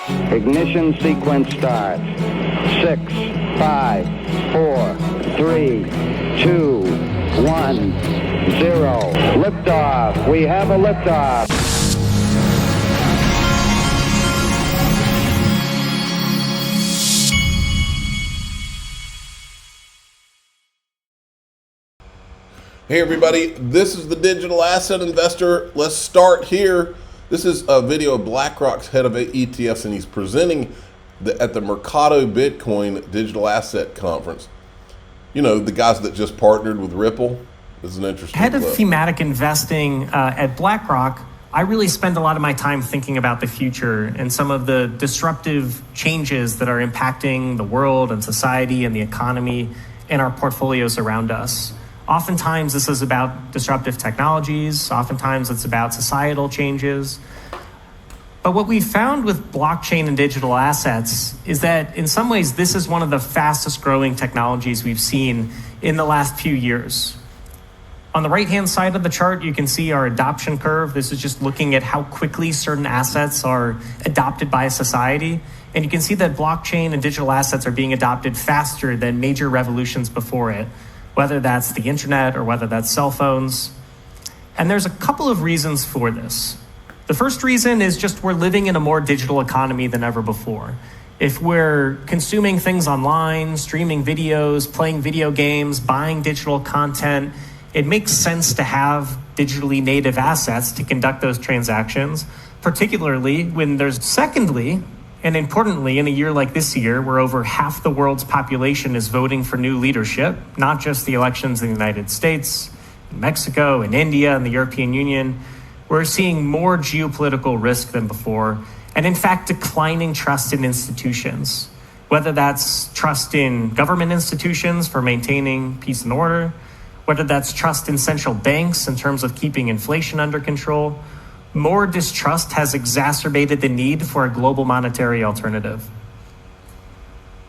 Ignition sequence start. 6, 5, 4, 3, 2, 1, 0. Liftoff. We have a liftoff. Hey everybody, this is the Digital Asset Investor. Let's start here. This is a video of BlackRock's head of ETFs, and he's presenting at the Mercado Bitcoin Digital Asset Conference. You know, the guys that just partnered with Ripple. This is an interesting Head of clip. thematic investing at BlackRock, I really spend a lot of my time thinking about the future and some of the disruptive changes that are impacting the world and society and the economy and our portfolios around us. Oftentimes this is about disruptive technologies. Oftentimes it's about societal changes. But what we found with blockchain and digital assets is that in some ways this is one of the fastest growing technologies we've seen in the last few years. On the right-hand side of the chart, you can see our adoption curve. This is just looking at how quickly certain assets are adopted by a society. And you can see that blockchain and digital assets are being adopted faster than major revolutions before it, whether that's the internet or whether that's cell phones. And there's a couple of reasons for this. The first reason is just we're living in a more digital economy than ever before. If we're consuming things online, streaming videos, playing video games, buying digital content, it makes sense to have digitally native assets to conduct those transactions, particularly when there's, secondly, and importantly, in a year like this year, where over half the world's population is voting for new leadership, not just the elections in the United States, in Mexico, in India, and the European Union, we're seeing more geopolitical risk than before, and in fact, declining trust in institutions, whether that's trust in government institutions for maintaining peace and order, whether that's trust in central banks in terms of keeping inflation under control. More distrust has exacerbated the need for a global monetary alternative.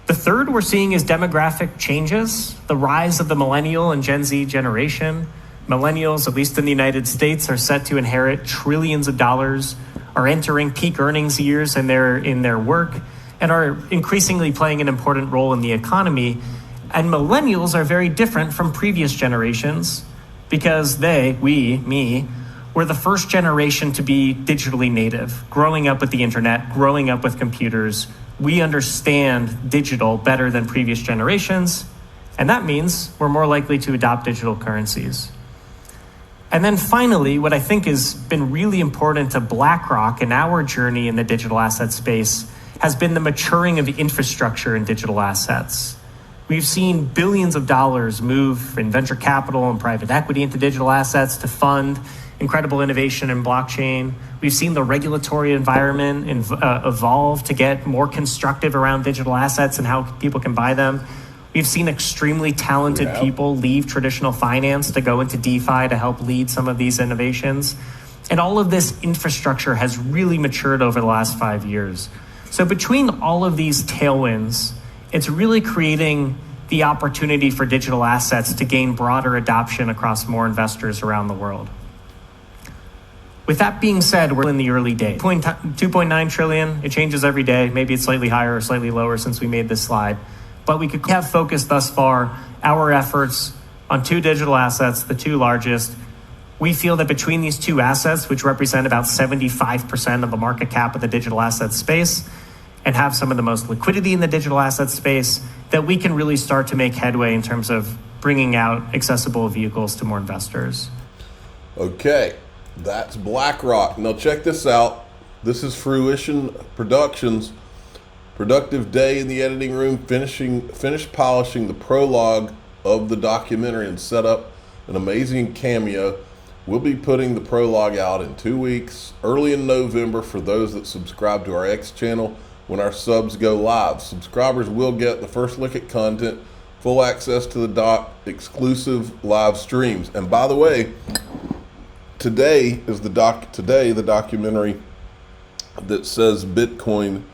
The third we're seeing is demographic changes, the rise of the millennial and Gen Z generation. Millennials, at least in the United States, are set to inherit trillions of dollars, are entering peak earnings years in their work, and are increasingly playing an important role in the economy. And millennials are very different from previous generations because we're the first generation to be digitally native, growing up with the internet, growing up with computers. We understand digital better than previous generations, and that means we're more likely to adopt digital currencies. And then finally, what I think has been really important to BlackRock in our journey in the digital asset space has been the maturing of the infrastructure in digital assets. We've seen billions of dollars move in venture capital and private equity into digital assets to fund incredible innovation in blockchain. We've seen the regulatory environment evolve to get more constructive around digital assets and how people can buy them. We've seen extremely talented people leave traditional finance to go into DeFi to help lead some of these innovations. And all of this infrastructure has really matured over the last 5 years. So between all of these tailwinds, it's really creating the opportunity for digital assets to gain broader adoption across more investors around the world. With that being said, we're in the early days. 2.9 trillion, it changes every day. Maybe it's slightly higher or slightly lower since we made this slide. But we could have focused thus far our efforts on two digital assets, the two largest. We feel that between these two assets, which represent about 75% of the market cap of the digital asset space, and have some of the most liquidity in the digital asset space, that we can really start to make headway in terms of bringing out accessible vehicles to more investors. Okay. That's BlackRock. Now check this out. This is Fruition Productions. Productive day in the editing room, finished polishing the prologue of the documentary and set up an amazing cameo. We'll be putting the prologue out in 2 weeks, early in November, for those that subscribe to our X channel when our subs go live. Subscribers will get the first look at content, full access to the doc, exclusive live streams. And by the way, today the documentary that says Bitcoin,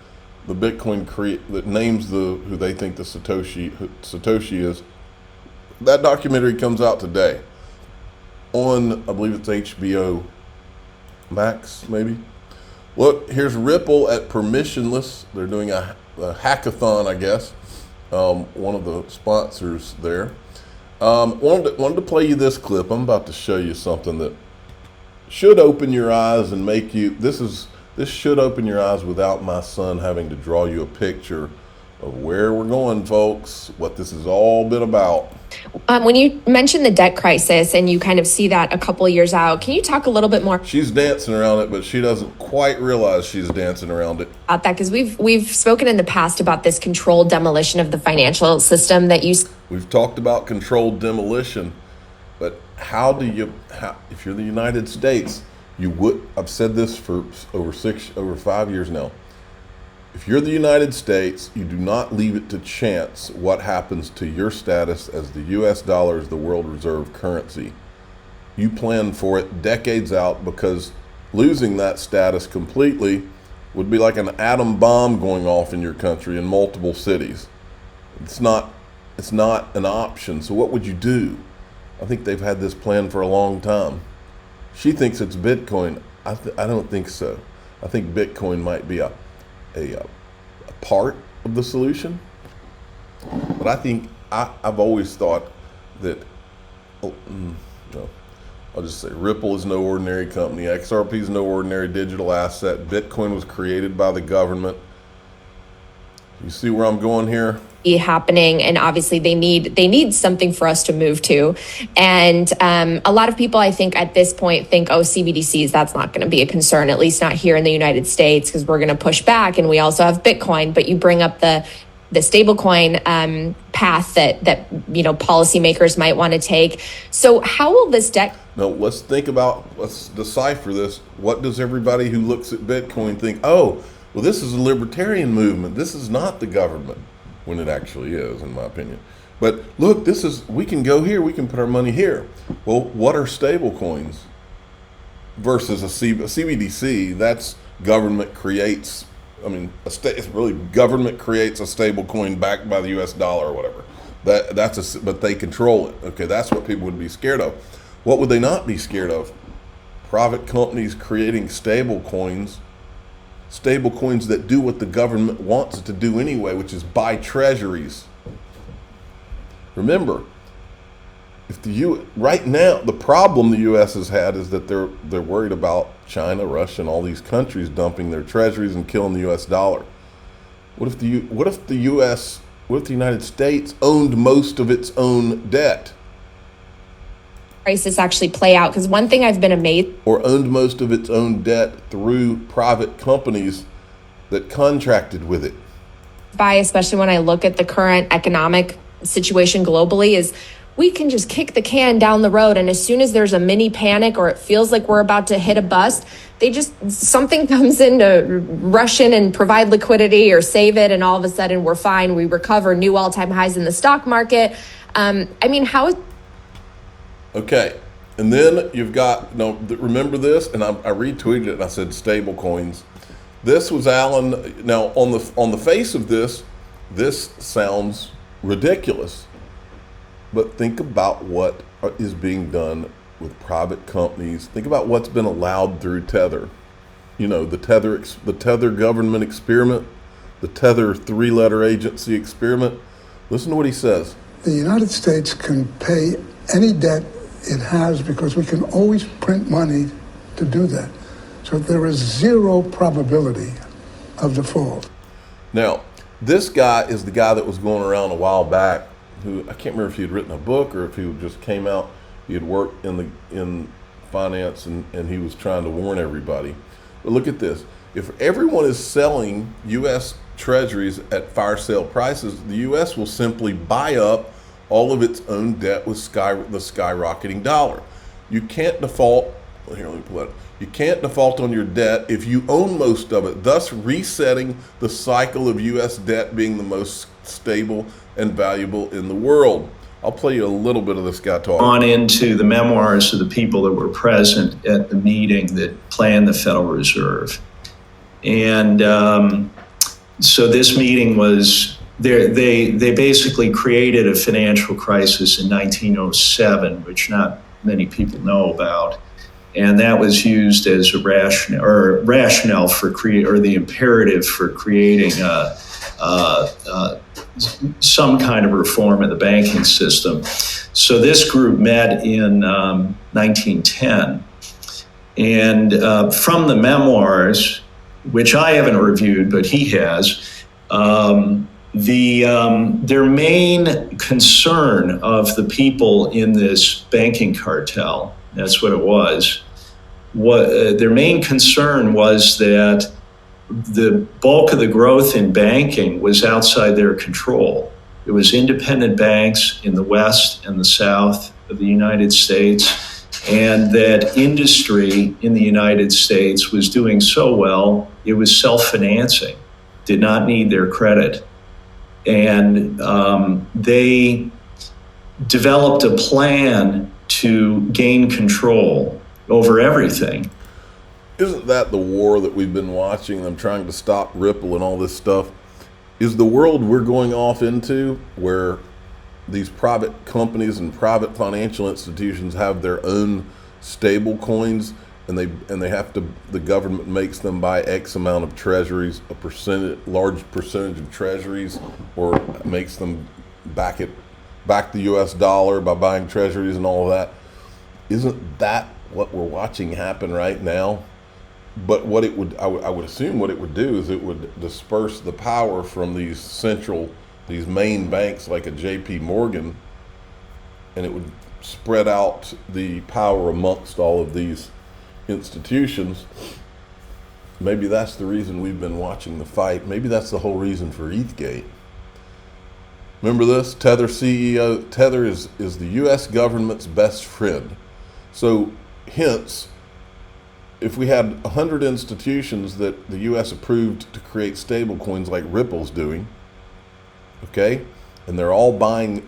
the Bitcoin that names who they think the Satoshi is. That documentary comes out today on, I believe it's HBO Max, maybe. Look, here's Ripple at permissionless. They're doing a hackathon, I guess. One of the sponsors there. Wanted to play you this clip. I'm about to show you something that should open your eyes and make you. This should open your eyes without my son having to draw you a picture of where we're going, folks. What this has all been about. When you mentioned the debt crisis and you kind of see that a couple of years out, can you talk a little bit more? She's dancing around it, but she doesn't quite realize she's dancing around it. About that, because we've spoken in the past about this controlled demolition of the financial system that you. We've talked about controlled demolition, but if you're the United States, I've said this for over 5 years now. If you're the United States, you do not leave it to chance what happens to your status as the US dollar as the world reserve currency. You plan for it decades out, because losing that status completely would be like an atom bomb going off in your country in multiple cities. It's not an option. So what would you do? I think they've had this plan for a long time. She thinks it's Bitcoin. I don't think so. I think Bitcoin might be a part of the solution, but I think I've always thought that. No, I'll just say Ripple is no ordinary company. XRP is no ordinary digital asset. Bitcoin was created by the government. You see where I'm going here? Happening, and obviously they need something for us to move to, and a lot of people, I think, at this point think, oh, CBDCs, that's not going to be a concern, at least not here in the United States, because we're going to push back, and we also have Bitcoin. But you bring up the stablecoin path that policymakers might want to take. So how will this debt? No, let's decipher this. What does everybody who looks at Bitcoin think? Oh, well, this is a libertarian movement. This is not the government. When it actually is, in my opinion. But look, we can go here, we can put our money here. Well, what are stable coins versus a CBDC? That's government creates, it's really government creates a stable coin backed by the US dollar or whatever. But they control it. Okay, that's what people would be scared of. What would they not be scared of? Private companies creating stable coins that do what the government wants it to do anyway, which is buy treasuries. Remember, right now, the problem the U.S. has had is that they're worried about China, Russia, and all these countries dumping their treasuries and killing the U.S. dollar. What if the United States owned most of its own debt? Crisis actually play out? Because one thing I've been amazed, or owned most of its own debt through private companies that contracted with it. By, especially when I look at the current economic situation globally, is we can just kick the can down the road, and as soon as there's a mini panic or it feels like we're about to hit a bust, something comes in to rush in and provide liquidity or save it, and all of a sudden we're fine. We recover, new all-time highs in the stock market. How is Okay, and then you've got, remember this, and I retweeted it and I said stable coins. This was Alan. Now on the face of this sounds ridiculous, but think about what is being done with private companies. Think about what's been allowed through Tether. The Tether government experiment, the Tether 3-letter agency experiment. Listen to what he says. The United States can pay any debt it has because we can always print money to do that. So there is zero probability of default. Now, this guy is the guy that was going around a while back, who I can't remember if he had written a book or if he just came out. He had worked in finance and he was trying to warn everybody. But look at this. If everyone is selling U.S. treasuries at fire sale prices, the U.S. will simply buy up all of its own debt with the skyrocketing dollar. You can't default. Here, let me pull that. You can't default on your debt if you own most of it, thus resetting the cycle of U.S. debt being the most stable and valuable in the world. I'll play you a little bit of this guy talking. On into the memoirs of the people that were present at the meeting that planned the Federal Reserve. And so this meeting was, they basically created a financial crisis in 1907, which not many people know about. and that was used as a rationale for the imperative for creating some kind of reform in the banking system. So this group met in 1910, and from the memoirs, which I haven't reviewed, but he has, their main concern of the people in this banking cartel, that's what it was, their main concern was that the bulk of the growth in banking was outside their control. It was independent banks in the West and the South of the United States, and that industry in the United States was doing so well, it was self-financing, did not need their credit. And they developed a plan to gain control over everything. Isn't that the war that we've been watching, them trying to stop Ripple and all this stuff? Is the world we're going off into where these private companies and private financial institutions have their own stable coins, and they have to, the government makes them buy X amount of treasuries, large percentage of treasuries, or makes them back the US dollar by buying treasuries and all of that? Isn't that what we're watching happen right now? But what it would, I would assume what it would do is it would disperse the power from these main banks like a JP Morgan, and it would spread out the power amongst all of these institutions. Maybe that's the reason we've been watching the fight. Maybe that's the whole reason for ETHgate. Remember this? Tether CEO, Tether is the US government's best friend. So hence, if we had 100 institutions that the US approved to create stable coins like Ripple's doing, okay, and they're all buying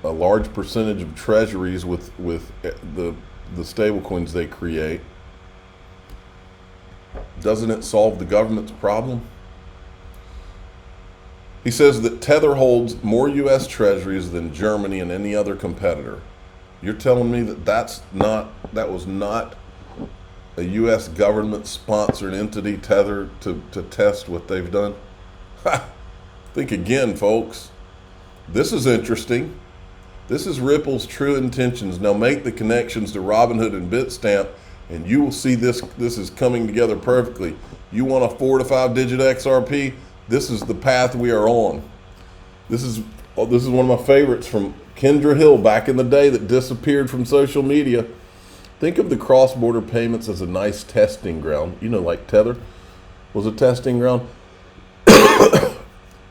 a large percentage of treasuries with the stable coins they create, doesn't it solve the government's problem? He says that Tether holds more US treasuries than Germany and any other competitor. You're telling me that was not a U.S. government-sponsored entity, Tether, to test what they've done? Think again, folks. This is interesting. This is Ripple's true intentions. Now make the connections to Robinhood and Bitstamp, and you will see this is coming together perfectly. You want a 4 to 5 digit XRP? This is the path we are on. This is one of my favorites from Kendra Hill back in the day that disappeared from social media. Think of the cross-border payments as a nice testing ground. You know, like Tether was a testing ground.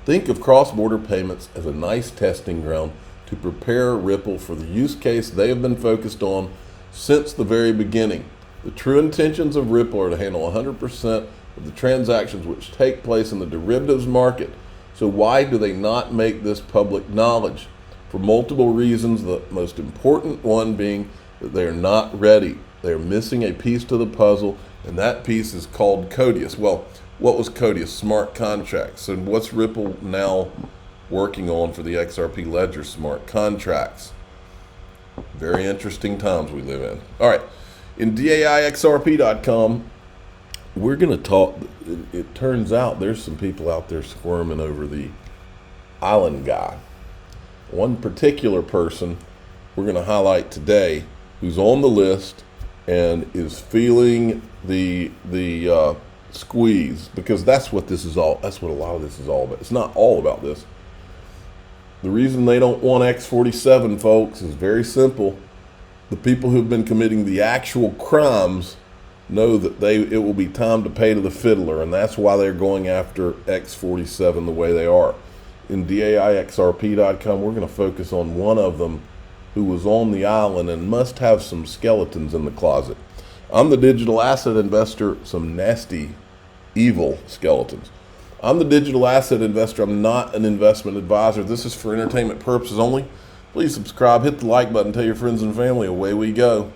Think of cross-border payments as a nice testing ground to prepare Ripple for the use case they have been focused on since the very beginning. The true intentions of Ripple are to handle 100% of the transactions which take place in the derivatives market. So why do they not make this public knowledge? For multiple reasons, the most important one being that they are not ready. They are missing a piece to the puzzle, and that piece is called Codius. Well, what was Codius? Smart contracts. So what's Ripple now working on for the XRP ledger? Smart contracts. Very interesting times we live in. All right, in DAIXRP.com, we're going to talk. It turns out there's some people out there squirming over the island guy. One particular person we're going to highlight today who's on the list and is feeling the squeeze, because that's what this is all. That's what a lot of this is all about. It's not all about this. The reason they don't want X47, folks, is very simple. The people who've been committing the actual crimes know that it will be time to pay to the fiddler, and that's why they're going after X47 the way they are. In DAIXRP.com, we're going to focus on one of them who was on the island and must have some skeletons in the closet. I'm the digital asset investor, some nasty, evil skeletons. I'm the digital asset investor. I'm not an investment advisor. This is for entertainment purposes only. Please subscribe, hit the like button, tell your friends and family. Away we go.